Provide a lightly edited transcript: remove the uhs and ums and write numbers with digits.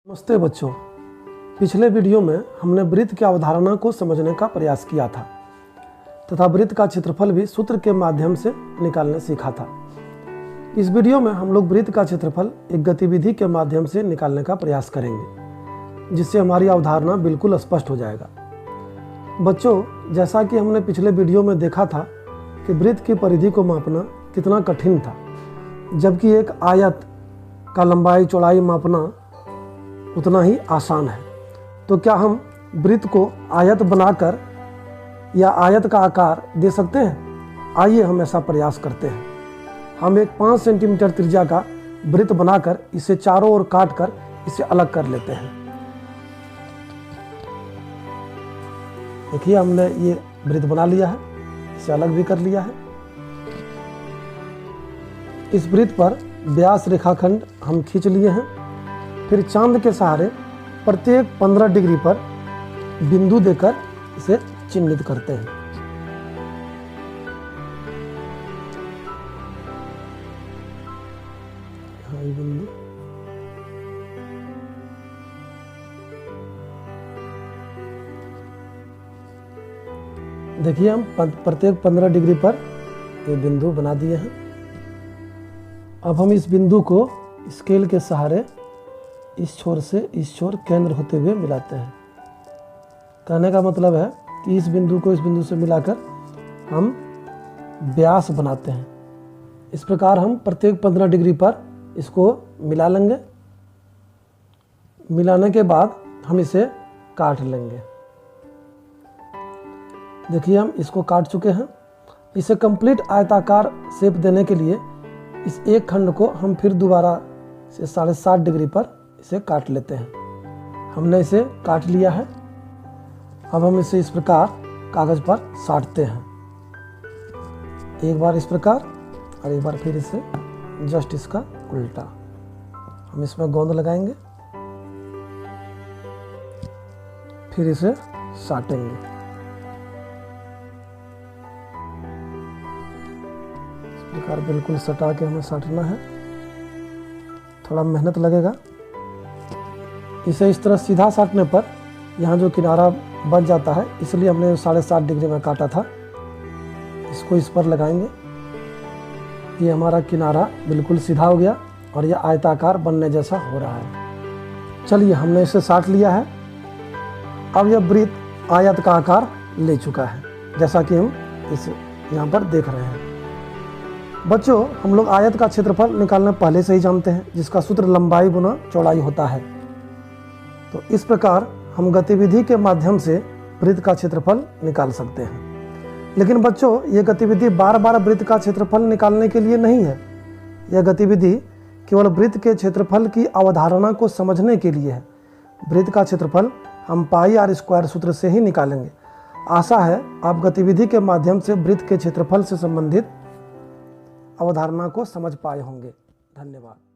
नमस्ते बच्चों। पिछले वीडियो में हमने वृत्त की अवधारणा को समझने का प्रयास किया था तथा वृत्त का क्षेत्रफल भी सूत्र के माध्यम से निकालना सीखा था। इस वीडियो में हम लोग वृत्त का क्षेत्रफल एक गतिविधि के माध्यम से निकालने का प्रयास करेंगे, जिससे हमारी अवधारणा बिल्कुल स्पष्ट हो जाएगा। बच्चों, जैसा कि हमने पिछले वीडियो में देखा था कि वृत्त की परिधि को मापना कितना कठिन था, जबकि एक आयत का लंबाई चौड़ाई मापना उतना ही आसान है। तो क्या हम वृत्त को आयत बनाकर या आयत का आकार दे सकते हैं? आइए हम ऐसा प्रयास करते हैं। हम एक 5 सेंटीमीटर त्रिज्या का वृत्त बनाकर इसे चारों ओर काटकर इसे अलग कर लेते हैं। देखिए, हमने ये वृत्त बना लिया है, इसे अलग भी कर लिया है। इस वृत्त पर व्यास रेखाखंड हम खींच लिए हैं। फिर चांद के सहारे प्रत्येक 15 डिग्री पर बिंदु देकर इसे चिन्हित करते हैं। यहाँ ये बिंदु, देखिए हम प्रत्येक 15 डिग्री पर ये बिंदु बना दिए हैं। अब हम इस बिंदु को स्केल के सहारे इस छोर से इस छोर केंद्र होते हुए मिलाते हैं। कहने का मतलब है कि इस बिंदु को इस बिंदु से मिलाकर हम व्यास बनाते हैं। इस प्रकार हम प्रत्येक 15 डिग्री पर इसको मिला लेंगे। मिलाने के बाद हम इसे काट लेंगे। देखिए, हम इसको काट चुके हैं। इसे कंप्लीट आयताकार शेप देने के लिए इस एक खंड को हम फिर दोबारा से 7.5 डिग्री पर इसे काट लेते हैं। हमने इसे काट लिया है। अब हम इसे इस प्रकार कागज पर साटते हैं। एक बार इस प्रकार और एक बार फिर इसे जस्ट इसका उल्टा। हम इसमें गोंद लगाएंगे, फिर इसे साटेंगे। इस प्रकार बिल्कुल सटा के हमें साटना है। थोड़ा मेहनत लगेगा। इसे इस तरह सीधा साटने पर यहाँ जो किनारा बच जाता है, इसलिए हमने 7.5 डिग्री में काटा था। इसको इस पर लगाएंगे। ये हमारा किनारा बिल्कुल सीधा हो गया और ये आयताकार बनने जैसा हो रहा है। चलिए, हमने इसे साट लिया है। अब यह वृत्त आयत का आकार ले चुका है, जैसा कि हम इस यहाँ पर देख रहे हैं। बच्चों, हम लोग आयत का क्षेत्रफल निकालना पहले से ही जानते हैं, जिसका सूत्र लंबाई गुना चौड़ाई होता है। तो इस प्रकार हम गतिविधि के माध्यम से वृत्त का क्षेत्रफल निकाल सकते हैं। लेकिन बच्चों, ये गतिविधि बार बार वृत्त का क्षेत्रफल निकालने के लिए नहीं है। यह गतिविधि केवल वृत्त के क्षेत्रफल की अवधारणा को समझने के लिए है। वृत्त का क्षेत्रफल हम πr² सूत्र से ही निकालेंगे। आशा है आप गतिविधि के माध्यम से वृत्त के क्षेत्रफल से संबंधित अवधारणा को समझ पाए होंगे। धन्यवाद।